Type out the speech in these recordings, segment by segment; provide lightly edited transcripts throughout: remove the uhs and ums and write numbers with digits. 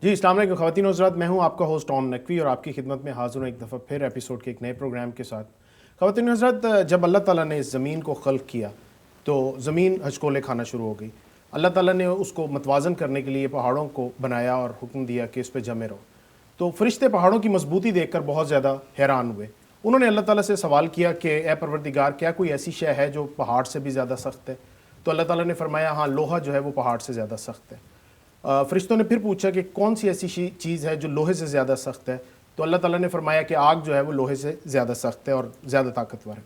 جی السلام علیکم خواتین و حضرات، میں ہوں آپ کا ہوسٹ ٹام نقوی اور آپ کی خدمت میں حاضر ہوں ایک دفعہ پھر ایپیسوڈ کے ایک نئے پروگرام کے ساتھ۔ خواتین و حضرات، جب اللہ تعالیٰ نے اس زمین کو خلق کیا تو زمین ہچکولے کھانا شروع ہو گئی۔ اللہ تعالیٰ نے اس کو متوازن کرنے کے لیے پہاڑوں کو بنایا اور حکم دیا کہ اس پہ جمے رہو۔ تو فرشتے پہاڑوں کی مضبوطی دیکھ کر بہت زیادہ حیران ہوئے۔ انہوں نے اللہ تعالیٰ سے سوال کیا کہ اے پروردگار، کیا کوئی ایسی شے ہے جو پہاڑ سے بھی زیادہ سخت ہے؟ تو اللہ تعالیٰ نے فرمایا ہاں، لوہا جو ہے وہ پہاڑ سے زیادہ سخت ہے۔ فرشتوں نے پھر پوچھا کہ کون سی ایسی چیز ہے جو لوہے سے زیادہ سخت ہے؟ تو اللہ تعالیٰ نے فرمایا کہ آگ جو ہے وہ لوہے سے زیادہ سخت ہے اور زیادہ طاقتور ہے۔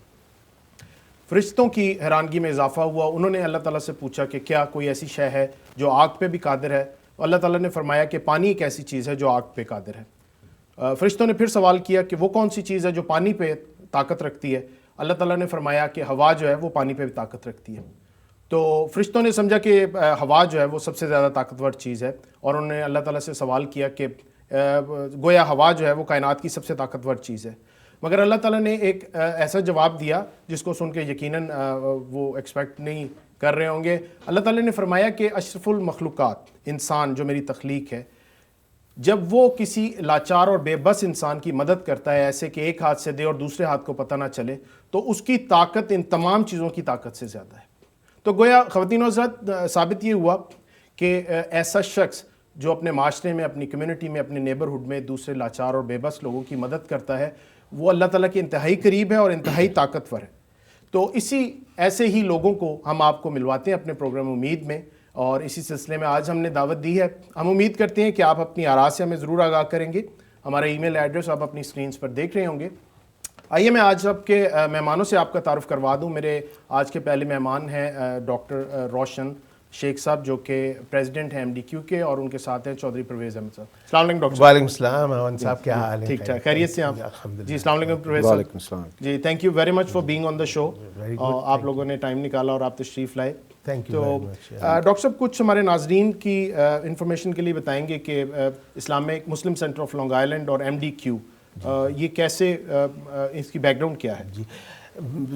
فرشتوں کی حیرانگی میں اضافہ ہوا، انہوں نے اللہ تعالیٰ سے پوچھا کہ کیا کوئی ایسی شے ہے جو آگ پہ بھی قادر ہے؟ تو اللہ تعالیٰ نے فرمایا کہ پانی ایک ایسی چیز ہے جو آگ پہ قادر ہے۔ فرشتوں نے پھر سوال کیا کہ وہ کون سی چیز ہے جو پانی پہ طاقت رکھتی ہے؟ اللہ تعالیٰ نے فرمایا کہ ہوا جو ہے وہ پانی پہ بھی طاقت رکھتی ہے۔ تو فرشتوں نے سمجھا کہ ہوا جو ہے وہ سب سے زیادہ طاقتور چیز ہے، اور انہوں نے اللہ تعالیٰ سے سوال کیا کہ گویا ہوا جو ہے وہ کائنات کی سب سے طاقتور چیز ہے۔ مگر اللہ تعالیٰ نے ایک ایسا جواب دیا جس کو سن کے یقیناً وہ ایکسپیکٹ نہیں کر رہے ہوں گے۔ اللہ تعالیٰ نے فرمایا کہ اشرف المخلوقات انسان جو میری تخلیق ہے، جب وہ کسی لاچار اور بے بس انسان کی مدد کرتا ہے، ایسے کہ ایک ہاتھ سے دے اور دوسرے ہاتھ کو پتہ نہ چلے، تو اس کی طاقت ان تمام چیزوں کی طاقت سے زیادہ ہے۔ تو گویا خواتین و حضرات، ثابت یہ ہوا کہ ایسا شخص جو اپنے معاشرے میں، اپنی کمیونٹی میں، اپنے نیبرہڈ میں دوسرے لاچار اور بے بس لوگوں کی مدد کرتا ہے، وہ اللہ تعالیٰ کے انتہائی قریب ہے اور انتہائی طاقتور ہے۔ تو ایسے ہی لوگوں کو ہم آپ کو ملواتے ہیں اپنے پروگرام امید میں، اور اسی سلسلے میں آج ہم نے دعوت دی ہے۔ ہم امید کرتے ہیں کہ آپ اپنی آراء سے ہمیں ضرور آگاہ کریں گے۔ ہمارا ای میل ایڈریس آپ اپنی اسکرینز پر دیکھ رہے ہوں گے۔ آئیے میں آج آپ کے مہمانوں سے آپ کا تعارف کروا دوں۔ میرے آج کے پہلے مہمان ہیں ڈاکٹر روشن شیخ صاحب، جو کہ پریزیڈنٹ ہیں MDQ کے، اور ان کے ساتھ ہیں چودھری پرویز احمد صاحب۔ السلام علیکم ڈاکٹر صاحب۔ وعلیکم السلام احمد صاحب، کیا حال ہے؟ ٹھیک ٹھاک، خیریت سے آپ؟ جی السلام علیکم پرویز صاحب۔ وعلیکم السلام۔ جی thank you very much for being on the show. آپ لوگوں نے ٹائم نکالا اور آپ تشریف لائے، تھینک یو تو ویری مچ۔ ڈاکٹر صاحب کچھ ہمارے ناظرین کی انفارمیشن کے لیے بتائیں گے کہ Islamic Muslim center of Long Island اور MDQ یہ کیسے، اس کی بیک گراؤنڈ کیا ہے؟ جی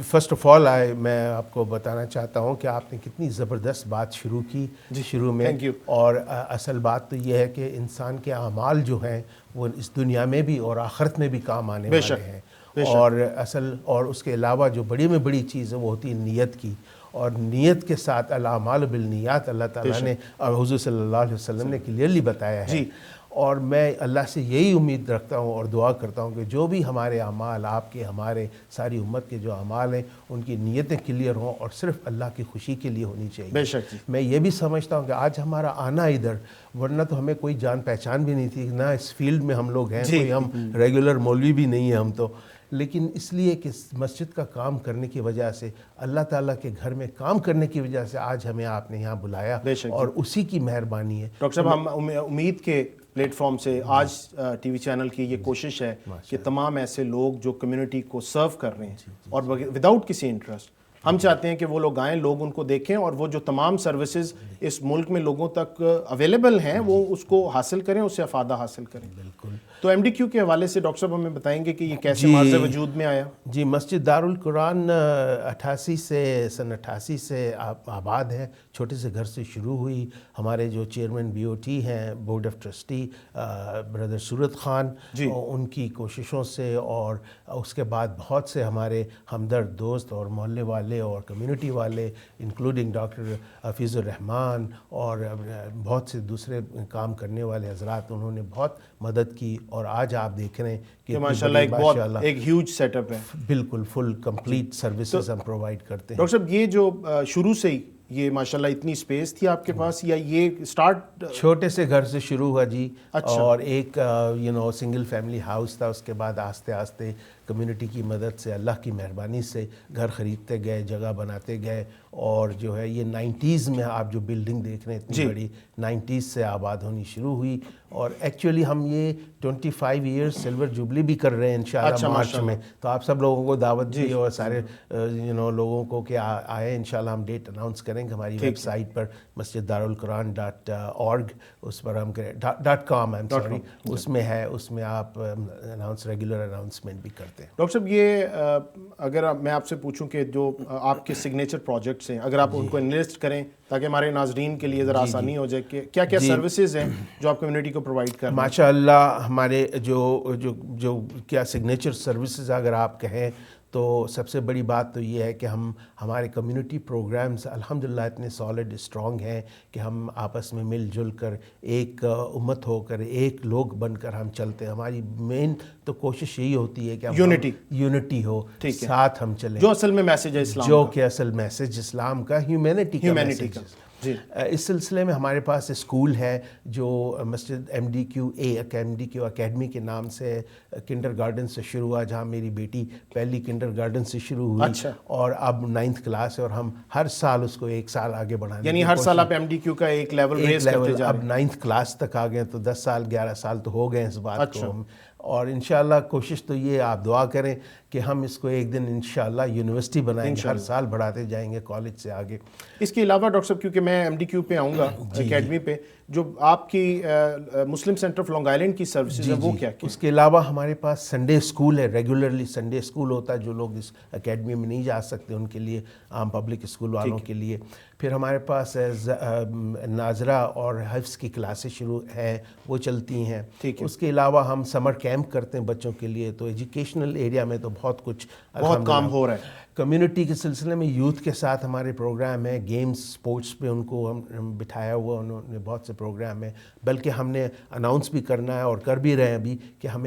فرسٹ آف آل میں آپ کو بتانا چاہتا ہوں کہ آپ نے کتنی زبردست بات شروع کی شروع میں، اور اصل بات تو یہ ہے کہ انسان کے اعمال جو ہیں وہ اس دنیا میں بھی اور آخرت میں بھی کام آنے والے ہیں، اور اس کے علاوہ جو بڑی میں بڑی چیز ہے وہ ہوتی ہے نیت کی، اور نیت کے ساتھ الاعمال بالنیات اللہ تعالیٰ نے اور حضور صلی اللہ علیہ وسلم نے کلیئرلی بتایا ہے۔ اور میں اللہ سے یہی امید رکھتا ہوں اور دعا کرتا ہوں کہ جو بھی ہمارے اعمال، آپ کے، ہمارے، ساری امت کے جو اعمال ہیں، ان کی نیتیں کلیئر ہوں اور صرف اللہ کی خوشی کے لیے ہونی چاہیے۔ بے شک جی۔ میں یہ بھی سمجھتا ہوں کہ آج ہمارا آنا ادھر، ورنہ تو ہمیں کوئی جان پہچان بھی نہیں تھی، نہ اس فیلڈ میں ہم لوگ ہیں، کوئی ہم ریگولر مولوی بھی نہیں ہیں ہم تو، لیکن اس لیے کہ مسجد کا کام کرنے کی وجہ سے، اللہ تعالیٰ کے گھر میں کام کرنے کی وجہ سے آج ہمیں آپ نے یہاں بلایا، اور اسی کی مہربانی ہے۔ ڈاکٹر صاحب، ہم امید کے پلیٹ فارم سے آج ٹی وی چینل کی یہ کوشش ہے کہ تمام ایسے لوگ جو کمیونٹی کو سرو کر رہے ہیں اور وداؤٹ کسی انٹرسٹ، ہم چاہتے ہیں کہ وہ لوگ آئیں، لوگ ان کو دیکھیں، اور وہ جو تمام سروسز اس ملک میں لوگوں تک اویلیبل ہیں وہ اس کو حاصل کریں، اس سے افادہ حاصل کریں۔ بالکل۔ تو MDQ کے حوالے سے ڈاکٹر صاحب ہمیں بتائیں گے کہ یہ کیسے مارز وجود میں آیا؟ جی مسجد دارالقرآن سن 88 سے آباد ہے، چھوٹے سے گھر سے شروع ہوئی۔ ہمارے جو چیئرمین BOT ہیں، بورڈ آف ٹرسٹی، بردر صورت خان، ان کی کوششوں سے، اور اس کے بعد بہت سے ہمارے ہمدرد دوست اور محلے والے اور کمیونٹی والے، انکلوڈنگ ڈاکٹر حفیظ الرحمان اور بہت سے دوسرے کام کرنے والے حضرات، انہوں نے بہت مدد کی، اور آج آپ دیکھ رہے ہیں کہ ماشاءاللہ ایک ہیوج سیٹ اپ ہے۔ بالکل فل کمپلیٹ سروسز ہم پرووائڈ کرتے ہیں۔ ڈاکٹر صاحب یہ جو شروع سے ہی یہ ماشاءاللہ اتنی اسپیس تھی آپ کے پاس، یا یہ سٹارٹ چھوٹے سے گھر سے شروع ہوا جی؟ اور ایک سنگل فیملی ہاؤس تھا، اس کے بعد آہستہ آہستہ کمیونٹی کی مدد سے، اللہ کی مہربانی سے گھر خریدتے گئے، جگہ بناتے گئے، اور جو ہے یہ 90s میں آپ جو بلڈنگ دیکھ رہے ہیں اتنی بڑی، 90s سے آباد ہونی شروع ہوئی، اور ایکچولی ہم یہ 25 ایئرس سلور جوبلی بھی کر رہے ہیں انشاءاللہ مارچ میں، تو آپ سب لوگوں کو دعوت دی، اور سارے لوگوں کو کہ آئے، انشاءاللہ ہم ڈیٹ اناؤنس کریں گے ہماری ویب سائٹ پر masjiddارالقرآن.org، اس پر ہم .com اس میں ہے، اس میں آپ ریگولر اناؤنسمنٹ بھی کرتے ہیں۔ کرتے ہیں. ڈاکٹر صاحب یہ اگر میں آپ سے پوچھوں کہ جو آپ کے سگنیچر پروجیکٹس ہیں اگر آپ ان کو انلسٹ کریں تاکہ ہمارے ناظرین کے لیے ذرا آسانی ہو جائے کہ کیا کیا سروسز ہیں جو آپ کمیونٹی کو پرووائڈ کر رہے ہیں. ماشاء اللہ ہمارے جو کیا سگنیچر سروسز اگر آپ کہیں تو سب سے بڑی بات تو یہ ہے کہ ہمارے کمیونٹی پروگرامز الحمدللہ اتنے سالڈ اسٹرانگ ہیں کہ ہم آپس میں مل جل کر ایک امت ہو کر ایک لوگ بن کر ہم چلتے ہیں. ہماری مین تو کوشش یہی ہوتی ہے کہ یونٹی ہو, ساتھ ہم چلیں, جو اصل میں میسج ہے اسلام جو کہ اصل میسج اسلام کا ہیومینٹی کا میسج ہے. اس سلسلے میں ہمارے پاس اسکول ہے جو مسجد MDQ اکیڈمی کے نام سے کنڈر گارڈن سے شروع ہوا, جہاں میری بیٹی پہلی کنڈر گارڈن سے شروع ہوئی اور اب 9th کلاس ہے, اور ہم ہر سال اس کو ایک سال آگے بڑھانے یعنی ہر سال آپ MDQ کا ایک لیول ریز کرتے جا رہے ہیں. اب 9th کلاس تک آ گئے تو 10 سال 11 سال تو ہو گئے اس بات کو. اور انشاءاللہ کوشش تو یہ آپ دعا کریں کہ ہم اس کو ایک دن انشاءاللہ یونیورسٹی بنائیں گے, ہر سال بڑھاتے جائیں گے کالج سے آگے. اس کے علاوہ ڈاکٹر صاحب کیونکہ میں MDQ پہ آؤں گا اکیڈمی پہ, جو آپ کی مسلم سینٹر آف لانگ آئلینڈ کی سروسز ہیں وہ کیا کیا؟ اس کے علاوہ ہمارے پاس سنڈے اسکول ہے, ریگولرلی سنڈے اسکول ہوتا ہے, جو لوگ اس اکیڈمی میں نہیں جا سکتے ان کے لیے, عام پبلک اسکول والوں کے لیے. پھر ہمارے پاس ناظرہ اور حفظ کی کلاسیں شروع ہیں, وہ چلتی ہیں. اس کے علاوہ ہم سمر کیمپ کرتے ہیں بچوں کے لیے, تو ایجوکیشنل ایریا میں تو بہت کچھ بہت کام ہو رہا ہے. کمیونٹی کے سلسلے میں یوتھ کے ساتھ ہمارے پروگرام ہیں, گیمز سپورٹس پہ ان کو ہم بٹھایا ہوا, انہوں نے بہت سے پروگرام ہیں. بلکہ ہم نے اناؤنس بھی کرنا ہے اور کر بھی رہے ہیں ابھی کہ ہم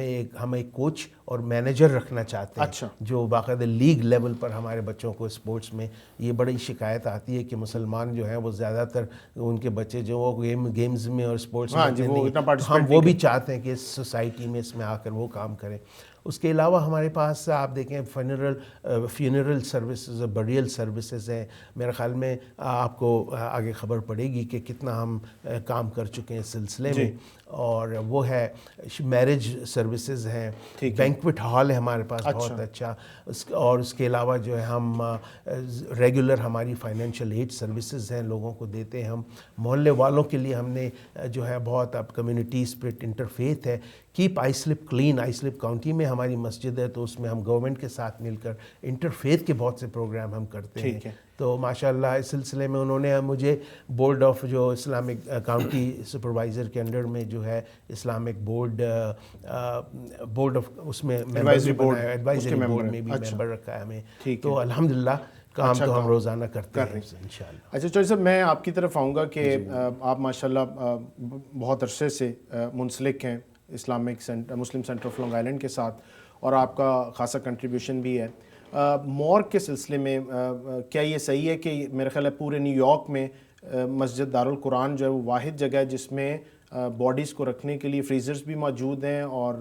ایک کوچ اور مینیجر رکھنا چاہتے ہیں جو باقاعدہ لیگ لیول پر ہمارے بچوں کو اسپورٹس میں. یہ بڑی شکایت آتی ہے کہ مسلمان جو ہیں وہ زیادہ تر ان کے بچے جو وہ گیمز میں اور اسپورٹس میں ہم وہ بھی چاہتے ہیں کہ اس سوسائٹی میں اس میں آ کر وہ کام کریں. اس کے علاوہ ہمارے پاس آپ دیکھیں فیونرل سروسز اور بریل سروسز ہیں. میرے خیال میں آپ کو آگے خبر پڑے گی کہ کتنا ہم کام کر چکے ہیں اس سلسلے میں. اور وہ ہے میرج سروسز ہیں, بینکوٹ ہال ہے ہمارے پاس بہت اچھا. اور اس کے علاوہ جو ہے ہم ریگولر ہماری فائنینشیل ایڈ سروسز ہیں, لوگوں کو دیتے ہیں. ہم محلے والوں کے لیے ہم نے جو ہے بہت اب کمیونٹی اسپرٹ انٹرفیتھ ہے. کیپ آئسلپ کلین, آئسلپ کاؤنٹی میں ہماری مسجد ہے تو اس میں ہم گورنمنٹ کے ساتھ مل کر انٹرفیتھ کے بہت سے پروگرام ہم کرتے ہیں. تو ماشاءاللہ اس سلسلے میں انہوں نے مجھے بورڈ آف جو اسلامک کاؤنٹی سپروائزر کے انڈر میں جو ہے اسلامک بورڈ آف اس میں ایڈوائزری بورڈ میں بھی ممبر رکھا ہے ہمیں. تو الحمدللہ کام تو ہم روزانہ کرتے ہیں انشاءاللہ. اچھا چوہدری صاحب, میں آپ کی طرف آؤں گا کہ آپ ماشاءاللہ بہت عرصے سے منسلک ہیں مسلم سینٹر آف لانگ آئلینڈ کے ساتھ, اور آپ کا خاصا کنٹریبیوشن بھی ہے. مورگ کے سلسلے میں کیا یہ صحیح ہے کہ میرا خیال ہے پورے نیو یارک میں مسجد دارالقرآن جو ہے وہ واحد جگہ ہے جس میں باڈیز کو رکھنے کے لیے فریزرز بھی موجود ہیں, اور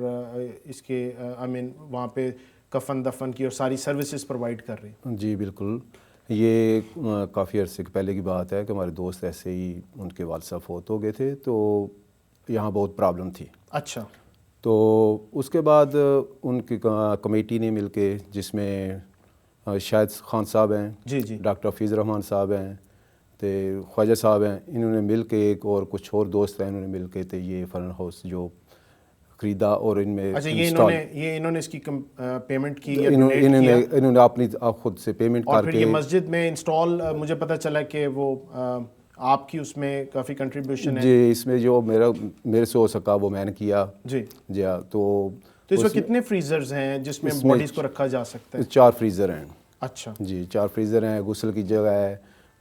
اس کے وہاں پہ کفن دفن کی اور ساری سروسز پرووائڈ کر رہی ہیں؟ جی بالکل, یہ کافی عرصے پہلے کی بات ہے کہ ہمارے دوست ایسے ہی ان کے والد صاحب فوت ہو گئے تھے, تو یہاں بہت پرابلم تھی. اچھا. تو اس کے بعد ان کی کمیٹی نے مل کے, جس میں شاہد خان صاحب ہیں, ڈاکٹر حفیظ الرحمان صاحب ہیں, تو خواجہ صاحب ہیں, انہوں نے مل کے ایک اور کچھ اور دوست ہیں, انہوں نے مل کے تو یہ فرن ہاؤس جو خریدا, اور ان میں انہوں نے اس کی پیمنٹ کی, انہوں نے اپنی خود سے پیمنٹ کر کے, اور پھر یہ مسجد میں انسٹال, مجھے پتہ چلا کہ وہ آپ کی اس میں کافی کنٹریبیوشن ہے. جی, اس میں جو میرے سے ہو سکا وہ میں نے کیا. جی ہاں. تو اس میں کتنے فریزرز ہیں جس میں باڈیز کو رکھا جا سکتا ہے؟ 4 فریزر ہیں. اچھا جی, 4 فریزر ہیں. غسل کی جگہ ہے,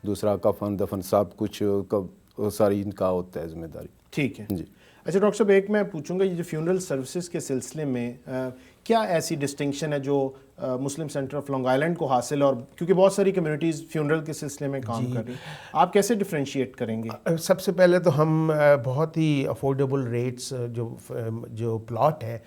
دوسرا کفن دفن سب کچھ ساری ان کا ہوتا ہے ذمہ داری. ٹھیک ہے جی. اچھا ڈاکٹر صاحب, ایک میں پوچھوں گا, یہ جو فیونرل سروسز کے سلسلے میں کیا ایسی ڈسٹنکشن ہے جو مسلم سینٹر آف لانگ آئلینڈ کو حاصل ہے, اور کیونکہ بہت ساری کمیونٹیز فیونرل کے سلسلے میں کام کر رہی ہیں, آپ کیسے ڈفرینشیٹ کریں گے؟ سب سے پہلے تو ہم بہت ہی افورڈیبل ریٹس جو پلاٹ ہے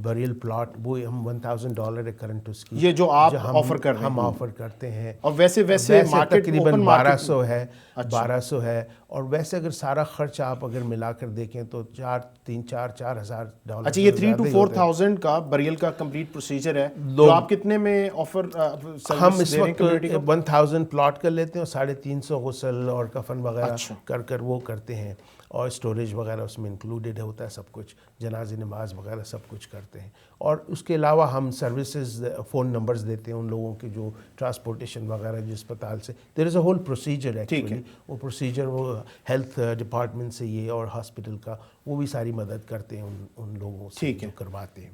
بریل پلاٹ, وہ ہم $1,000 ہے کرنٹ اس کی, یہ جو آپ آفر کر رہے ہیں, ہم آفر کرتے ہیں. اور ویسے مارکیٹ تقریباً 1200 ہے, 1200 ہے. اور ویسے اگر سارا خرچ آپ اگر ملا کر دیکھیں تو $4,000. اچھا, یہ 3,000 to 4,000 کا بریل کا کمپلیٹ پروسیجر ہے, جو آپ کتنے میں آفر ہم اس وقت 1000 پلاٹ کر لیتے ہیں اور 350 غسل اور کفن وغیرہ کر وہ کرتے ہیں. اور اسٹوریج وغیرہ اس میں انکلوڈیڈ ہوتا ہے سب کچھ, جنازی نماز وغیرہ سب کچھ کرتے ہیں. اور اس کے علاوہ ہم سروسز فون نمبرز دیتے ہیں ان لوگوں کے جو ٹرانسپورٹیشن وغیرہ جو اسپتال سے, دیر از اے ہول پروسیجر ایکچولی. وہ پروسیجر وہ ہیلتھ ڈپارٹمنٹ سے یہ اور ہاسپٹل کا وہ بھی ساری مدد کرتے ہیں ان لوگوں سے جو کرواتے ہیں.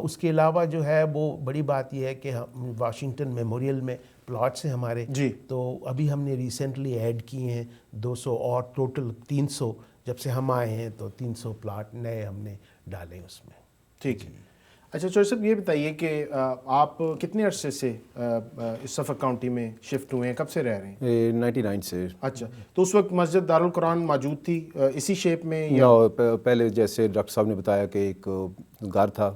اس کے علاوہ جو ہے وہ بڑی بات یہ ہے کہ ہم واشنگٹن میموریل میں پلاٹس ہیں ہمارے, تو ابھی ہم نے ریسنٹلی ایڈ کیے ہیں 200 اور ٹوٹل 300 جب سے ہم آئے ہیں تو 300 پلاٹ نئے ہم نے ڈالے اس میں. ٹھیک ہے. اچھا چوہر صاحب یہ بتائیے کہ آپ کتنے عرصے سے اس سفک کاؤنٹی میں شفٹ ہوئے ہیں, کب سے رہ رہے ہیں؟ 99 سے. اچھا, تو اس وقت مسجد دارالقرآن موجود تھی اسی شیپ میں یا پہلے جیسے ڈاکٹر صاحب نے بتایا کہ ایک گھر تھا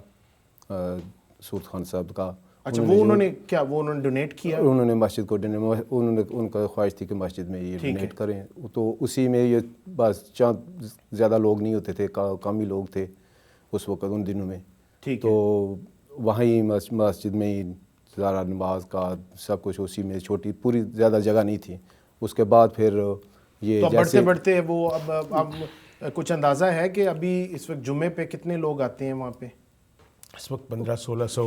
سورت خان صاحب کا. اچھا, وہ انہوں نے کیا وہ انہوں نے ڈونیٹ کیا؟ انہوں نے مسجد کو انہوں نے ان کا خواہش تھی کہ مسجد میں یہ ڈونیٹ کریں, تو اسی میں یہ بس چاند زیادہ لوگ نہیں ہوتے تھے, کم ہی لوگ تھے اس وقت ان دنوں میں. تو وہیں مسجد میں ہی سارا نماز کا سب کچھ اسی میں, چھوٹی پوری زیادہ جگہ نہیں تھی. اس کے بعد پھر یہ بڑھتے بڑھتے وہ اب کچھ اندازہ ہے کہ ابھی اس وقت جمعے پہ کتنے لوگ آتے ہیں وہاں پہ؟ اس وقت 1500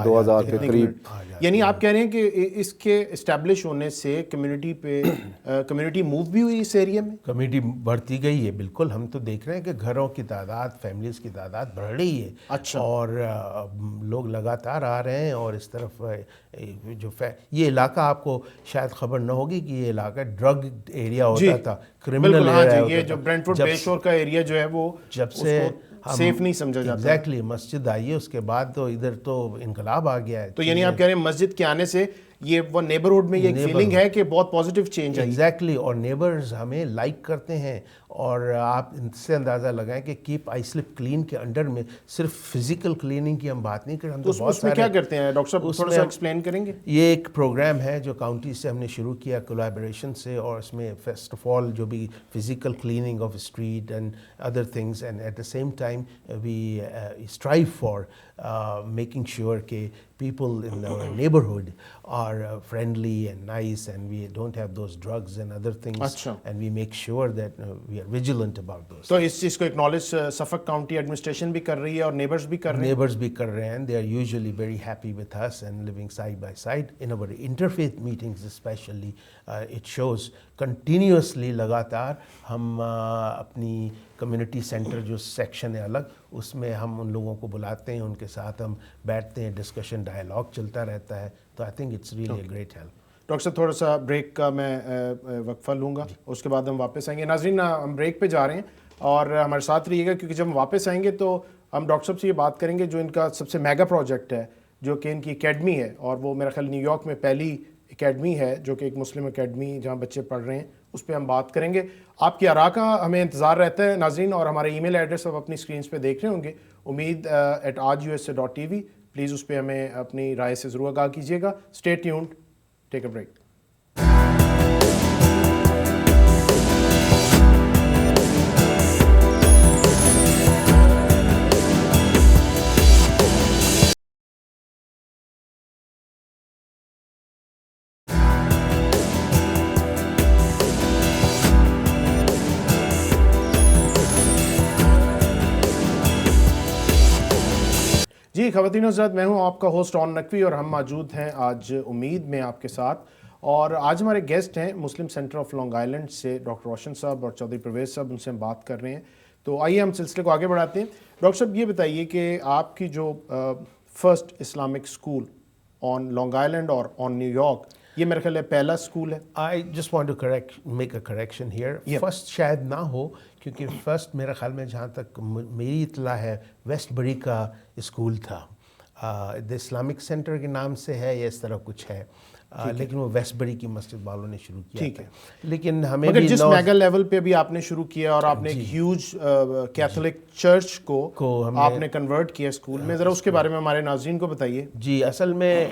2000 کے قریب. یعنی آپ کہہ رہے ہیں کہ اس کے اسٹیبلش ہونے سے کمیونٹی موو بھی ہوئی اس ایریا میں؟ کمیونٹی بڑھتی گئی ہے بالکل. ہم تو دیکھ رہے ہیں کہ گھروں کی تعداد, فیملیز کی تعداد بڑھ رہی ہے. اچھا. اور لوگ لگاتار آ رہے ہیں. اور اس طرف جو یہ علاقہ آپ کو شاید خبر نہ ہوگی کہ یہ علاقہ ڈرگ ایریا ہوتا تھا, کرمنل ایریا. یہ جو برینٹ فورڈ بے شور کا ایریا جو ہے وہ جب سے سیف نہیں سمجھا جاتا. ایگزیکٹلی, مسجد آئی ہے اس کے بعد تو ادھر تو انقلاب آ گیا ہے. تو یعنی آپ کہہ رہے ہیں مسجد کے آنے سے یہ وہ نیبرہڈ میں یہ ایک فیلنگ ہے کہ بہت پازیٹیو چینج ہے. ایگزیکٹلی, اور نیبرز ہمیں لائک کرتے ہیں. اور آپ ان سے اندازہ لگائیں کہ کیپ آئی سلپ کلین کے انڈر میں صرف فزیکل کلیننگ کی ہم بات نہیں کر رہے. تو اس میں کیا کرتے ہیں ڈاکٹر صاحب, تھوڑا سا ایکسپلین کریں گے؟ یہ ایک پروگرام ہے جو کاؤنٹی سے ہم نے شروع کیا کولیبریشن سے, اور اس میں فرسٹ آف آل جو بھی physical cleaning of street and other things, and at the same time we strive for making sure کہ people in our neighborhood are friendly and nice, and we don't have those drugs and other things. Achha. And we make sure that we are vigilant about those. تو اس چیز کو acknowledge سفک county administration بھی کر رہی ہے اور neighbours بھی کر رہے ہیں. نیبرز بھی کر رہے ہیں. They are usually very happy with us and living side by side. In our interfaith meetings especially, it shows continuously لگاتار ہم اپنی کمیونٹی سینٹر جو سیکشن ہے الگ, اس میں ہم ان لوگوں کو بلاتے ہیں, ان کے ساتھ ہم بیٹھتے ہیں, ڈسکشن ڈائلاگ چلتا رہتا ہے. تو I think it's really a great help. Doctor صاحب تھوڑا سا بریک کا میں وقفہ لوں گا, اس کے بعد ہم واپس آئیں گے. ناظرین ہم بریک پہ جا رہے ہیں اور ہمارے ساتھ رہیے گا, کیونکہ جب ہم واپس آئیں گے تو ہم ڈاکٹر صاحب سے یہ بات کریں گے جو ان کا سب سے میگا پروجیکٹ ہے, جو کہ ان کی اکیڈمی ہے, اور وہ میرا خیال نیو یارک میں پہلی اکیڈمی ہے جو کہ ایک مسلم اکیڈمی جہاں بچے پڑھ رہے ہیں, اس پہ ہم بات کریں گے. آپ کی آراء کا ہمیں انتظار رہتا ہے ناظرین, اور ہمارے ای میل ایڈریس آپ اپنی اسکرینس پہ دیکھ رہے ہوں گے, umeed@aaj.usa.tv. پلیز اس پہ ہمیں اپنی رائے سے ضرور آگاہ کیجیے گا. Stay tuned, take a break. جی خواتین و حضرات, میں ہوں آپ کا ہوسٹ عون نقوی, اور ہم موجود ہیں آج امید میں آپ کے ساتھ. اور آج ہمارے گیسٹ ہیں مسلم سینٹر آف لانگ آئیلینڈ سے ڈاکٹر روشن صاحب اور چودھری پرویز صاحب, ان سے ہم بات کر رہے ہیں. تو آئیے ہم سلسلے کو آگے بڑھاتے ہیں. ڈاکٹر صاحب یہ بتائیے کہ آپ کی جو first Islamic school on long Island اور آن نیو یارک, یہ میرے خیال ہے پہلا اسکول ہے. I just want to make a correction here. First شاید نہ ہو, کیونکہ فرسٹ میرے خیال میں جہاں تک میری اطلاع ہے ویسٹ بری کا اسکول تھا. دا اسلامک سینٹر کے نام سے ہے یا اس طرح کچھ ہے, لیکن وہ ویسٹ بری کی مسجد والوں نے شروع کیا. ٹھیک ہے, لیکن ہمیں مگر جس میگا لیول پہ بھی آپ نے شروع کیا اور آپ نے ایک ہیوج کیتھولک چرچ کو آپ نے کنورٹ کیا اسکول میں, ذرا اس کے بارے میں ہمارے ناظرین کو بتائیے. جی اصل میں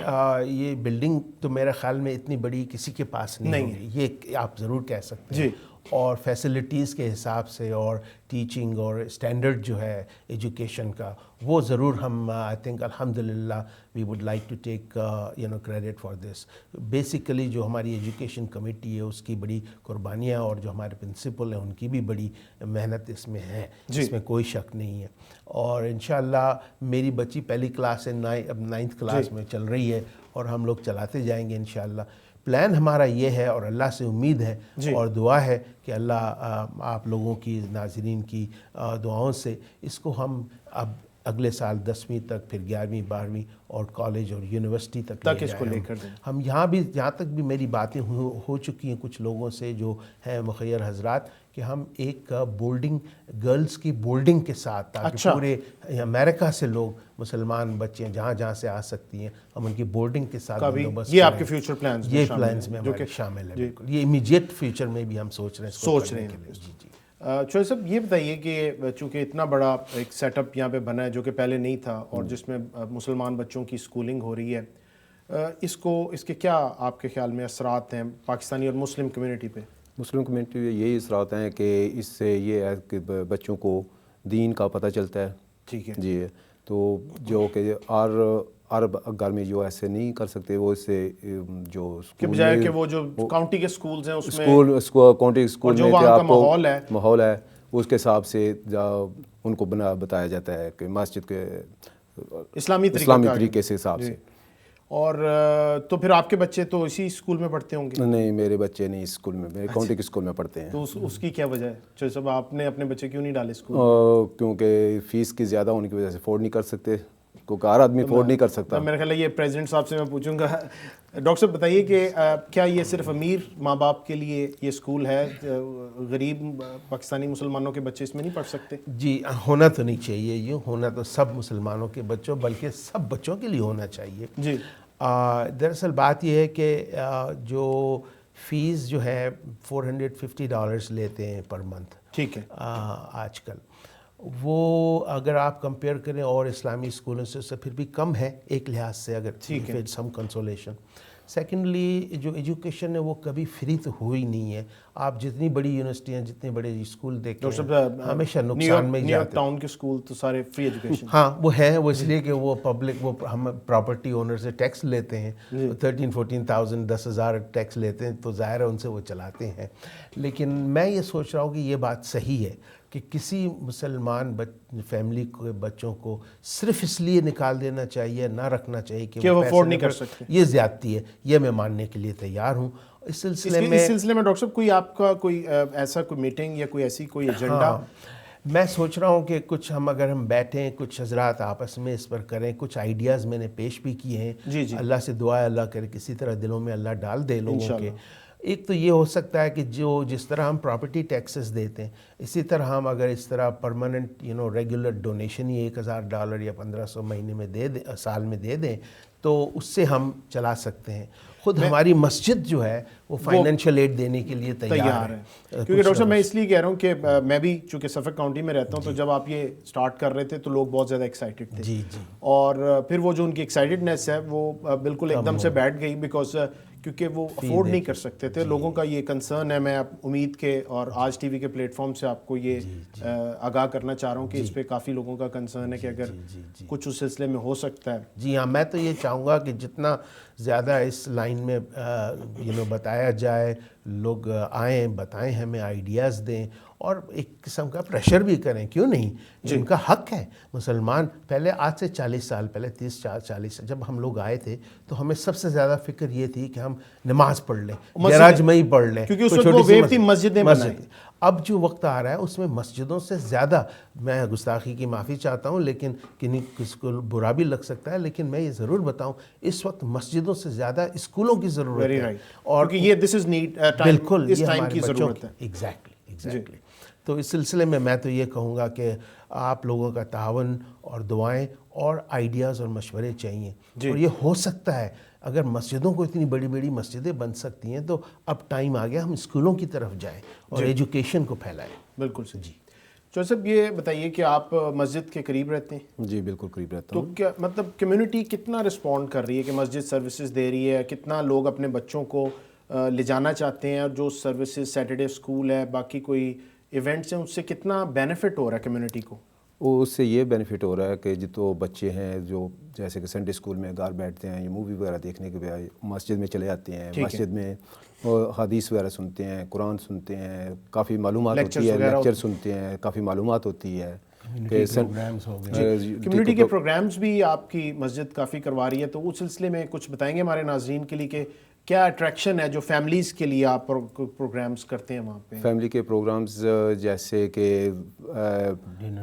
یہ بلڈنگ تو میرے خیال میں اتنی بڑی کسی کے پاس نہیں ہے, یہ آپ ضرور کہہ سکتے ہیں. اور فیسلٹیز کے حساب سے اور ٹیچنگ اور اسٹینڈرڈ جو ہے ایجوکیشن کا وہ ضرور ہم آئی تھنک الحمدللہ we would like to take credit for this. Basically جو ہماری ایجوکیشن کمیٹی ہے اس کی بڑی قربانیاں اور جو ہمارے پرنسپل ہیں ان کی بھی بڑی محنت اس میں ہے, اس میں کوئی شک نہیں ہے. اور انشاءاللہ میری بچی پہلی کلاس ہے, اب 9th کلاس میں چل رہی ہے اور ہم لوگ چلاتے جائیں گے انشاءاللہ. پلان ہمارا یہ ہے اور اللہ سے امید ہے اور دعا ہے کہ اللہ آپ لوگوں کی ناظرین کی دعاؤں سے اس کو ہم اب اگلے سال 10ویں تک, پھر 11ویں 12ویں اور کالج اور یونیورسٹی تک اس کو لے کر دیں. ہم یہاں تک بھی میری باتیں ہو چکی ہیں کچھ لوگوں سے جو ہیں مخیر حضرات کہ ہم ایک بولڈنگ گرلز کی بولڈنگ کے ساتھ تاکہ پورے امریکہ سے لوگ مسلمان بچے جہاں سے آ سکتی ہیں ہم ان کی بورڈنگ کے ساتھ یہ آپ کے فیوچر پلانز یہ پلانز میں ہمارے شامل ہے. بالکل یہ امیجیٹ فیوچر میں بھی ہم سوچ رہے ہیں. جی چوہے صاحب یہ بتائیے کہ چونکہ اتنا بڑا ایک سیٹ اپ یہاں پہ بنا ہے جو کہ پہلے نہیں تھا اور جس میں مسلمان بچوں کی اسکولنگ ہو رہی ہے, اس کے کیا آپ کے خیال میں اثرات ہیں پاکستانی اور مسلم کمیونٹی پہ؟ مسلم کمیونٹی میں یہی اثرات ہیں کہ اس سے یہ ہے کہ بچوں کو دین کا پتہ چلتا ہے. ٹھیک ہے جی, تو جو کہ عرب گھر میں جو ایسے نہیں کر سکتے وہ اس سے جو کہ بجائے کہ وہ جو کاؤنٹی کے سکولز ہیں اس میں کاؤنٹی اسکول میں کہ آپ کو ماحول ہے اس کے حساب سے ان کو بتایا جاتا ہے کہ مسجد کے اسلامی طریقے سے حساب سے. اور تو پھر آپ کے بچے تو اسی اسکول میں پڑھتے ہوں گے؟ نہیں, میرے بچے نہیں اس اسکول میں, میرے کاؤنٹی کے اسکول میں پڑھتے ہیں. تو اس کی کیا وجہ ہے چوہے صاحب, آپ نے اپنے بچے کیوں نہیں ڈالے اسکول؟ کیونکہ فیس کی زیادہ ہونے کی وجہ سے افورڈ نہیں کر سکتے, کیونکہ ہر آدمی افورڈ نہیں کر سکتا. میرا خیال ہے یہ پریزیڈنٹ صاحب سے میں پوچھوں گا. ڈاکٹر صاحب بتائیے کہ کیا یہ صرف امیر ماں باپ کے لیے یہ اسکول ہے, غریب پاکستانی مسلمانوں کے بچے اس میں نہیں پڑھ سکتے؟ جی ہونا تو نہیں چاہیے, یہ ہونا تو سب مسلمانوں کے بچوں بلکہ سب بچوں کے لیے ہونا چاہیے. جی دراصل بات یہ ہے کہ جو فیس جو ہے $450 لیتے ہیں پر منتھ. ٹھیک ہے. آج کل وہ اگر آپ کمپیئر کریں اور اسلامی اسکولوں سے پھر بھی کم ہے ایک لحاظ سے, اگر سم کنسولیشن. سیکنڈلی جو ایجوکیشن ہے وہ کبھی فری تو ہوئی نہیں ہے. آپ جتنی بڑی یونیورسٹیاں جتنے بڑے اسکول دیکھیں ہمیشہ نقصان میں ہی جاتے ہیں. ٹاؤن کے اسکول تو سارے فری ایجوکیشن. ہاں وہ ہے, وہ اس لیے کہ وہ پبلک, وہ ہم پراپرٹی اونر سے ٹیکس لیتے ہیں, 13-14,000 10,000 ٹیکس لیتے ہیں, تو ظاہر ہے ان سے وہ چلاتے ہیں. لیکن میں یہ سوچ رہا ہوں کہ یہ بات صحیح ہے کہ کسی مسلمان فیملی کے بچوں کو صرف اس لیے نکال دینا چاہیے, نہ رکھنا چاہیے کہ وہ افورڈ نہیں کر سکتے. یہ زیادتی ہے, یہ میں ماننے کے لیے تیار ہوں. اس سلسلے میں ڈاکٹر صاحب کوئی آپ کا کوئی ایسا کوئی میٹنگ یا کوئی ایسی کوئی ایجنڈا؟ میں سوچ رہا ہوں کہ کچھ اگر ہم بیٹھیں, کچھ حضرات آپس میں اس پر کریں, کچھ آئیڈیاز میں نے پیش بھی کیے ہیں. اللہ سے دعا ہے اللہ کرے کسی طرح دلوں میں اللہ ڈال دے لوگوں کے. ایک تو یہ ہو سکتا ہے کہ جس طرح ہم پراپرٹی ٹیکسز دیتے ہیں اسی طرح ہم اگر اس طرح پرماننٹ ریگولر ڈونیشن ہی $1,000 یا 1,500 مہینے میں دے دیں, سال میں دے دیں, تو اس سے ہم چلا سکتے ہیں. خود ہماری مسجد جو ہے وہ فائنینشیل ایڈ دینے کے لیے تیار ہے. کیونکہ ڈاکٹر صاحب میں اس لیے کہہ رہا ہوں کہ میں بھی چونکہ سفیک کاؤنٹی میں رہتا ہوں, تو جب آپ یہ سٹارٹ کر رہے تھے تو لوگ بہت زیادہ ایکسائٹڈ تھے. جی جی. اور پھر وہ جو ان کی ایکسائٹڈنیس ہے وہ بالکل ایک دم سے بیٹھ گئی, بیکاز کیونکہ وہ افورڈ نہیں کر سکتے تھے. لوگوں کا یہ کنسرن ہے. میں امید کے اور آج ٹی وی کے پلیٹ فارم سے آپ کو یہ آگاہ کرنا چاہ رہا ہوں کہ اس پہ کافی لوگوں کا کنسرن ہے کہ اگر کچھ اس سلسلے میں ہو سکتا ہے. جی ہاں, میں تو یہ چاہوں گا کہ جتنا زیادہ اس لائن میں بتایا جائے, لوگ آئیں, بتائیں, ہمیں آئیڈیاز دیں اور ایک قسم کا پریشر بھی کریں. کیوں نہیں, جن کا حق ہے. مسلمان پہلے آج سے 40 سال پہلے 30-40 جب ہم لوگ آئے تھے تو ہمیں سب سے زیادہ فکر یہ تھی کہ ہم نماز پڑھ لیں, گیراج میں ہی پڑھ لیں, کیونکہ اس وقت وہ ویو تھی مسجدیں بنائیں. اب جو وقت آ رہا ہے اس میں مسجدوں سے زیادہ, میں گستاخی کی معافی چاہتا ہوں لیکن کسی کو برا بھی لگ سکتا ہے, لیکن میں یہ ضرور بتاؤں اس وقت مسجدوں سے زیادہ اسکولوں کی ضرورت ہے. اور یہ دس از نیڈ, بالکل اس ٹائم کی ضرورت ہے. ایگزیکٹلی. تو اس سلسلے میں تو یہ کہوں گا کہ آپ لوگوں کا تعاون اور دعائیں اور آئیڈیاز اور مشورے چاہیے. اور یہ ہو سکتا ہے اگر مسجدوں کو اتنی بڑی بڑی مسجدیں بن سکتی ہیں تو اب ٹائم آ گیا ہم اسکولوں کی طرف جائیں اور ایجوکیشن کو پھیلائیں. بالکل سے. جی چوہے صاحب یہ بتائیے کہ آپ مسجد کے قریب رہتے ہیں؟ جی بالکل قریب رہتا ہوں. تو کیا مطلب کمیونٹی کتنا رسپونڈ کر رہی ہے کہ مسجد سروسز دے رہی ہے, کتنا لوگ اپنے بچوں کو لے جانا چاہتے ہیں اور جو سروسز سیٹرڈے اسکول ہے باقی کوئی ایونٹس ہیں اس سے کتنا بینیفٹ ہو رہا ہے کمیونٹی کو؟ اس سے یہ بینیفٹ ہو رہا ہے کہ جو بچے ہیں جو جیسے کہ سنڈے اسکول میں گھر بیٹھتے ہیں یا مووی وغیرہ دیکھنے کے بجائے مسجد میں چلے جاتے ہیں, مسجد میں حدیث وغیرہ سنتے ہیں, قرآن سنتے ہیں, کافی معلومات ہوتی ہے, لیکچر سنتے ہیں, کافی معلومات ہوتی ہے. کمیونٹی کے پروگرامز بھی آپ کی مسجد کافی کروا رہی ہے, تو اس سلسلے میں کچھ بتائیں گے ہمارے ناظرین کے لیے کہ کیا اٹریکشن ہے جو فیملیز کے لیے آپ پروگرامز کرتے ہیں وہاں پہ؟ فیملی کے پروگرامز جیسے کہ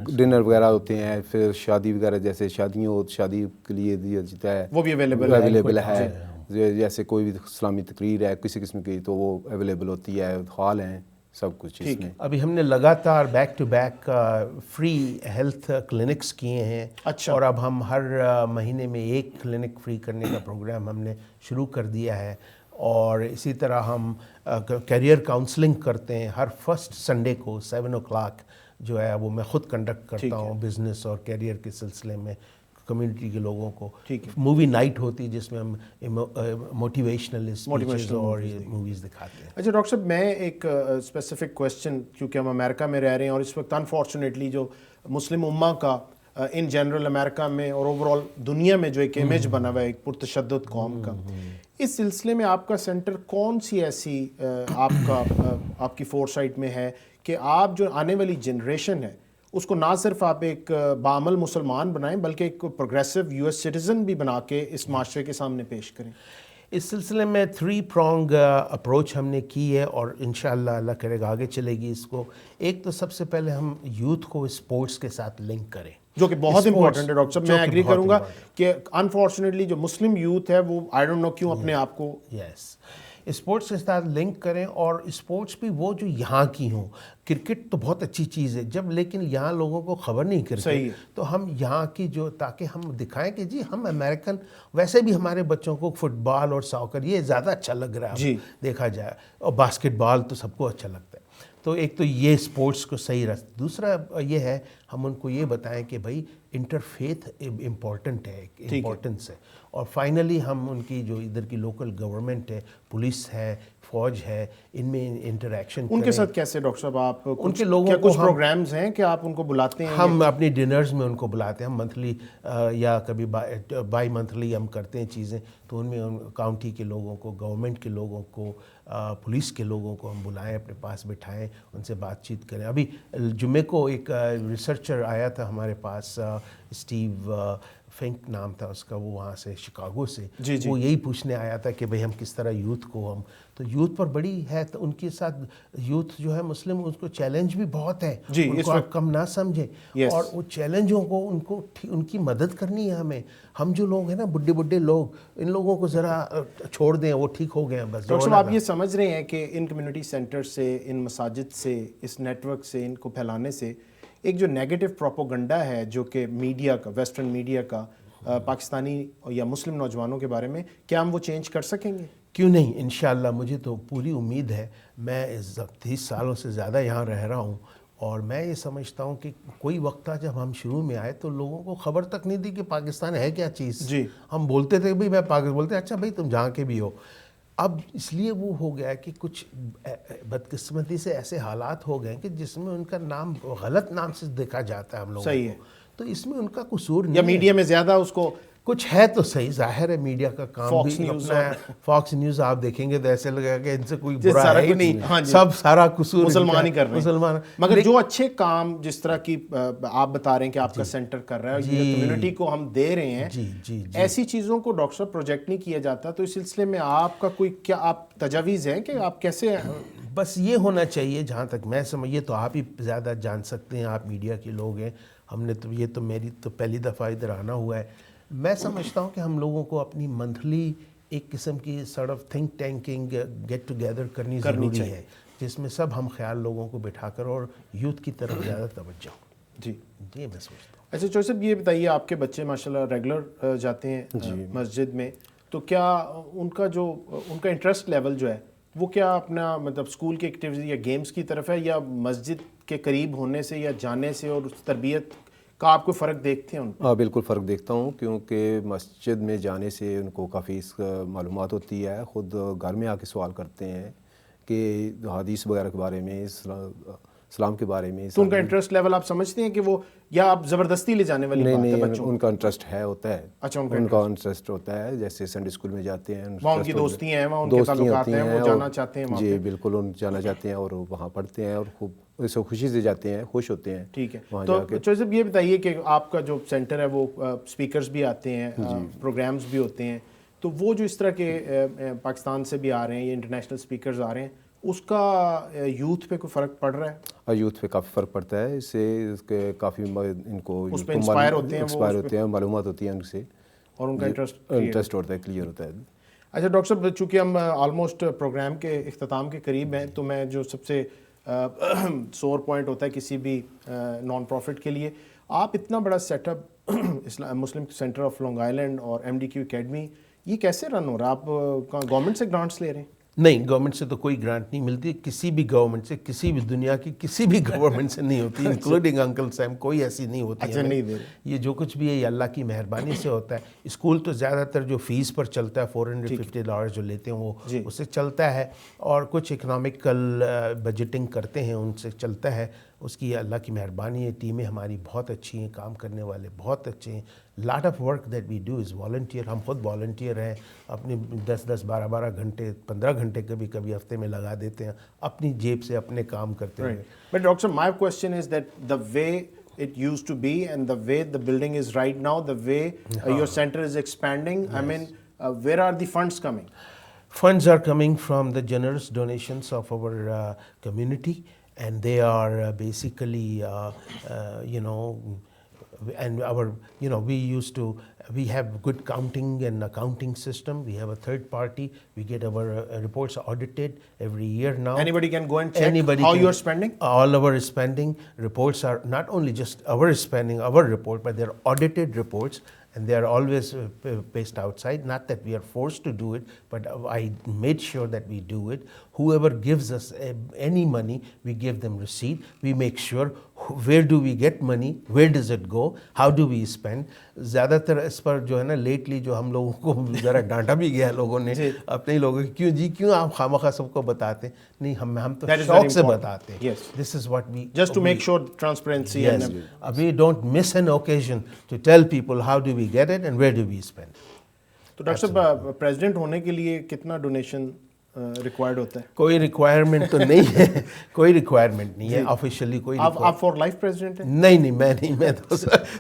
ڈنر وغیرہ ہوتے ہیں, پھر شادی وغیرہ جیسے شادی کے لیے دیا جاتا ہے وہ بھی اویلیبل ہے. جیسے کوئی بھی اسلامی تقریر ہے کسی قسم کی تو وہ اویلیبل ہوتی ہے, ہال ہیں, سب کچھ اس میں. ابھی ہم نے لگاتار back to back free health clinics کیے ہیں. اچھا. اور اب ہم ہر مہینے میں ایک کلینک فری کرنے کا پروگرام ہم نے شروع کر دیا ہے. اور اسی طرح ہم کیریئر کاؤنسلنگ کرتے ہیں ہر فرسٹ سنڈے کو 7 o'clock جو ہے وہ میں خود کنڈکٹ کرتا ہوں بزنس اور کیریئر کے سلسلے میں کمیونٹی کے لوگوں کو. مووی نائٹ ہوتی ہے جس میں ہم موٹیویشنل اسپیچز اور موویز دکھاتے ہیں. اچھا ڈاکٹر صاحب, میں ایک اسپیسیفک کویسچن, کیونکہ ہم امریکہ میں رہ رہے ہیں اور اس وقت انفارچونیٹلی جو مسلم امہ کا ان جنرل امریکہ میں اور اوور آل دنیا میں جو ایک امیج بنا ہوا ہے ایک پرتشدد قوم کا, اس سلسلے میں آپ کا سینٹر کون سی ایسی آپ کی فور سائٹ میں ہے کہ آپ جو آنے والی جنریشن ہے اس کو نہ صرف آپ ایک بعمل مسلمان بنائیں بلکہ ایک پروگریسو یو ایس سٹیزن بھی بنا کے اس معاشرے کے سامنے پیش کریں؟ اس سلسلے میں 3 prong اپروچ ہم نے کی ہے اور انشاءاللہ اللہ کرے گا آگے چلے گی اس کو. ایک تو سب سے پہلے ہم یوتھ کو اسپورٹس کے ساتھ لنک کریں, جو کہ بہت امپورٹنٹ ہے ڈاکٹر صاحب. میں ایگری کروں گا کہ انفارچونیٹلی جو مسلم یوتھ ہے وہ آئی ڈونٹ نو کیوں اپنے آپ کو اسپورٹس کے ساتھ لنک کریں, اور اسپورٹس بھی وہ جو یہاں کی ہوں. کرکٹ تو بہت اچھی چیز ہے جب, لیکن یہاں لوگوں کو خبر نہیں کرتی, تو ہم یہاں کی جو تاکہ ہم دکھائیں کہ جی ہم امریکن, ویسے بھی ہمارے بچوں کو فٹ بال اور ساکر یہ زیادہ اچھا لگ رہا ہے دیکھا جائے, اور باسکٹ بال تو سب کو اچھا لگتا ہے. تو ایک تو یہ اسپورٹس کو صحیح دوسرا یہ ہے ہم ان کو یہ بتائیں کہ بھائی انٹرفیتھ امپورٹنٹ ہے, امپورٹنس ہے. اور فائنلی ہم ان کی جو ادھر کی لوکل گورنمنٹ ہے, پولیس ہے, فوج ہے, ان میں انٹریکشن ان کے ساتھ کیسے ڈاکٹر صاحب آپ ان کے لوگوں کچھ پروگرامز ہیں کہ آپ ان کو بلاتے ہیں؟ ہم اپنی ڈنرز میں ان کو بلاتے ہیں, ہم منتھلی یا کبھی بائی منتھلی ہم کرتے ہیں چیزیں. تو ان میں کاؤنٹی کے لوگوں کو, گورنمنٹ کے لوگوں کو, پولیس کے لوگوں کو ہم بلائیں, اپنے پاس بٹھائیں, ان سے بات چیت کریں. ابھی جمعے کو ایک ریسرچر آیا تھا ہمارے پاس, اسٹیو فنک نام تھا اس کا, وہ وہاں سے شکاگو سے. وہ یہی پوچھنے آیا تھا کہ بھئی ہم کس طرح یوتھ کو ہم, تو یوتھ پر بڑی ہے تو ان کے ساتھ یوتھ جو ہے مسلم, اس کو چیلنج بھی بہت ہے, ان کو آپ کم نہ سمجھیں. اور وہ چیلنجوں کو ان کی مدد کرنی ہے ہمیں. ہم جو لوگ ہیں نا بڈھے لوگ, ان لوگوں کو ذرا چھوڑ دیں, وہ ٹھیک ہو گئے ہیں بس. ڈاکٹر صاحب آپ یہ سمجھ رہے ہیں کہ ان کمیونٹی سینٹر سے, ان مساجد سے, اس نیٹ ورک سے, ان کو پھیلانے سے ایک جو نیگیٹو پروپوگنڈا ہے جو کہ میڈیا کا, ویسٹرن میڈیا کا پاکستانی یا مسلم نوجوانوں کے بارے میں, کیا ہم وہ چینج کر سکیں گے؟ کیوں نہیں, انشاءاللہ مجھے تو پوری امید ہے. میں 30 سالوں سے زیادہ یہاں رہ رہا ہوں, اور میں یہ سمجھتا ہوں کہ کوئی وقت تھا جب ہم شروع میں آئے تو لوگوں کو خبر تک نہیں تھی کہ پاکستان ہے کیا چیز. ہم بولتے تھے بھئی میں پاکستان, بولتے اچھا بھئی تم جہاں کے بھی ہو. اب اس لیے وہ ہو گیا کہ کچھ بدقسمتی سے ایسے حالات ہو گئے کہ جس میں ان کا نام غلط نام سے دیکھا جاتا ہے ہم لوگوں کو. تو اس میں ان کا قصور نہیں, یا میڈیا میں زیادہ اس کو کچھ ہے تو صحیح, ظاہر ہے میڈیا کا کام بھی اپنا ہے. فاکس نیوز آپ دیکھیں گے تو ایسے لگے گا کہ ان سے کوئی برا ہے ہی نہیں, سب سارا قصور مسلمان ہی کر رہے ہیں. مسلمان. مگر جو اچھے کام جس طرح کی آپ بتا رہے ہیں کہ آپ کا سینٹر کر رہا ہے, کمیونٹی کو ہم دے رہے ہیں, ایسی چیزوں کو ڈاکٹر صاحب پروجیکٹ نہیں کیا جاتا. تو اس سلسلے میں آپ کا کوئی کیا آپ تجاویز ہیں کہ آپ کیسے؟ بس یہ ہونا چاہیے جہاں تک میں سمجھے, تو آپ ہی زیادہ جان سکتے ہیں, آپ میڈیا کے لوگ ہیں. ہم نے تو یہ تو میری تو پہلی دفعہ ادھر آنا ہوا ہے. میں سمجھتا ہوں کہ ہم لوگوں کو اپنی منتھلی ایک قسم کی sort of think tanking get together کرنی ضروری ہے, جس میں سب ہم خیال لوگوں کو بٹھا کر اور یوتھ کی طرف زیادہ توجہ. جی یہ میں سمجھتا ہوں. اچھا چوہر صاحب یہ بتائیے, آپ کے بچے ماشاءاللہ ریگولر جاتے ہیں مسجد میں, تو کیا ان کا انٹرسٹ لیول جو ہے وہ کیا اپنا مطلب اسکول کی ایکٹیویٹی یا گیمز کی طرف ہے, یا مسجد کے قریب ہونے سے یا جانے سے اور تربیت کا آپ کو فرق دیکھتے ہیں ان پہ؟ ہاں بالکل فرق دیکھتا ہوں، کیونکہ مسجد میں جانے سے ان کو کافی معلومات ہوتی ہے، خود گھر میں آ کے سوال کرتے ہیں کہ حدیث وغیرہ کے بارے میں، اسلام کے بارے میں. تو ان کا انٹرسٹ لیول آپ سمجھتے ہیں کہ وہ، یا آپ زبردستی لے جانے والی بات ہے نہیں، بچوں؟ ان کا انٹرسٹ ہوتا ہے. اچھا، ان کا انٹرسٹ ہوتا ہے، جیسے سنڈے اسکول میں جاتے ہیں، وہاں ان کی دوستی ہیں، وہاں ان کے تعلقات ہیں، وہ جانا چاہتے ہیں وہاں پہ. جی بالکل، ان جانا چاہتے ہیں اور وہاں پڑھتے ہیں اور خوب اس کو خوشی سے جاتے ہیں، خوش ہوتے ہیں. ٹھیک ہے. تو چوہدری صاحب یہ بتائیے کہ آپ کا جو سینٹر ہے وہ اسپیکرز بھی آتے ہیں، پروگرامز بھی ہوتے ہیں، تو وہ جو اس طرح کے پاکستان سے بھی آ رہے ہیں یا انٹرنیشنل اسپیکرز آ رہے ہیں، اس کا یوتھ پہ کوئی فرق پڑ رہا ہے؟ یوتھ پہ کافی فرق پڑتا ہے، اس سے کافی ان کو اس پہ انسپائر ہوتے ہیں، معلومات ہوتی ہیں ان سے، اور ان کا انٹرسٹ ہوتا ہے، کلیئر ہوتا ہے. اچھا ڈاکٹر صاحب، چونکہ ہم آلموسٹ پروگرام کے اختتام کے قریب ہیں، تو میں جو سب سے سور پوائنٹ ہوتا ہے کسی بھی نان پروفٹ کے لیے، آپ اتنا بڑا set up Muslim center of Long Island اور ایم ڈی کیو اکیڈمی، یہ کیسے رن ہو رہا ہے؟ آپ گورنمنٹ سے گرانٹس لے رہے ہیں؟ نہیں، گورنمنٹ سے تو کوئی گرانٹ نہیں ملتی، کسی بھی گورنمنٹ سے، کسی بھی دنیا کی کسی بھی گورنمنٹ سے نہیں ہوتی، انکلوڈنگ انکل سیم، کوئی ایسی نہیں ہوتی. اچھا، نہیں دے رہے. یہ جو کچھ بھی ہے یہ اللہ کی مہربانی سے ہوتا ہے. اسکول تو زیادہ تر جو فیس پر چلتا ہے $450 جو لیتے ہیں وہ اس سے چلتا ہے، اور کچھ اکنامیکل بجٹنگ کرتے ہیں، ان سے چلتا ہے. اس کی اللہ کی مہربانی ہے. ٹیمیں ہماری بہت اچھی ہیں، کام کرنے والے بہت اچھے ہیں. Lot of work that we do is volunteer. ہم خود والنٹیئر ہیں، اپنے 10 12 گھنٹے 15 گھنٹے کبھی کبھی ہفتے میں لگا دیتے ہیں اپنی جیب سے اپنے کام کرتے ہیں. بٹ ڈاکٹر صاحب، my question is that the way it used to be and the way the building is right now, the way your center is expanding, I mean, where are the funds coming? Funds are coming from the generous donations of our community, and they are basically and our, we have good counting and accounting system. We have a third party. We get our reports audited every year now. Anybody can go and check how you are spending? All our spending reports are not only just our spending, our report, but they're audited reports, and they are always based outside. Not that we are forced to do it, but I made sure that we do it. Whoever gives us any money, we give them receipt. We make sure where do we get money, where does it go, how do we spend. زیادہ تر اس پر جو ہے نا lately جو ہم لوگوں کو ذرا ڈانٹا بھی گیا لوگوں نے، اپنے لوگوں کی کیوں آپ خواہ سب کو بتاتے ہیں؟ نہیں، ہم تو شوق سے بتاتے ہیں. This is what we just to make sure transparency. Yes, we don't miss an occasion to tell people how do we get it and where do we spend. تو ڈاکٹر صاحب، پریزیڈنٹ ہونے کے لیے کتنا ڈونیشن ریکوائرڈ ہوتا ہے؟ کوئی requirement تو نہیں ہے، کوئی ریکوائرمنٹ نہیں ہے آفیشیلی. کوئی آپ فور لائف پریزیڈنٹ ہیں؟ نہیں، میں تو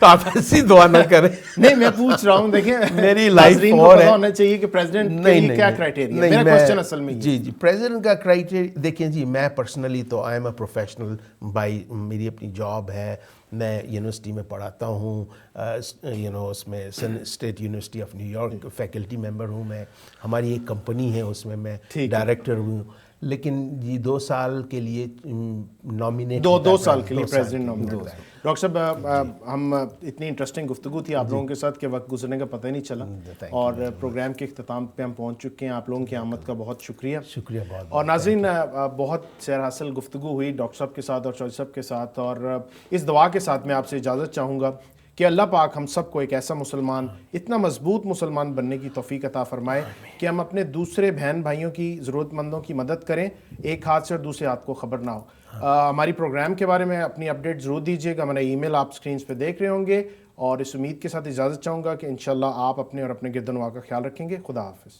آپ ایسی دعا نہ کریں. نہیں، میں پوچھ رہا ہوں، دیکھیں میری لائف اور ہے، ہونا چاہیے کہ پریزیڈنٹ کے لیے کیا کرائٹیریا ہے. میرا کوسچن اصل میں جی پریزیڈنٹ کا کرائٹیریا دیکھیں جی. میں پرسنلی تو I am a professional by, میری اپنی جاب ہے، میں یونیورسٹی میں پڑھاتا ہوں، اس میں state university of new York faculty member ہوں میں. ہماری ایک کمپنی ہے، اس میں ڈائریکٹر ہوں. لیکن یہ 2 سال کے لیے نامینیٹ، 2 سال کے لیے پریزیڈنٹ نامینیٹ. ڈاکٹر صاحب، ہم اتنی انٹرسٹنگ گفتگو تھی آپ لوگوں کے ساتھ کہ وقت گزرنے کا پتہ ہی نہیں چلا، اور پروگرام کے اختتام پہ ہم پہنچ چکے ہیں. آپ لوگوں کی آمد کا بہت شکریہ. بہت. اور ناظرین، بہت سیر حاصل گفتگو ہوئی ڈاکٹر صاحب کے ساتھ اور چودھری صاحب کے ساتھ، اور اس دعا کے ساتھ میں آپ سے اجازت چاہوں گا کہ اللہ پاک ہم سب کو ایک ایسا مسلمان، اتنا مضبوط مسلمان بننے کی توفیق عطا فرمائے کہ ہم اپنے دوسرے بہن بھائیوں کی، ضرورت مندوں کی مدد کریں، ایک ہاتھ سے اور دوسرے ہاتھ کو خبر نہ ہو. ہماری پروگرام کے بارے میں اپنی اپڈیٹ ضرور دیجیے گا. ہمارا ای میل آپ سکرینز پہ دیکھ رہے ہوں گے، اور اس امید کے ساتھ اجازت چاہوں گا کہ انشاءاللہ آپ اپنے اور اپنے گرد و نواح کا خیال رکھیں گے. خدا حافظ.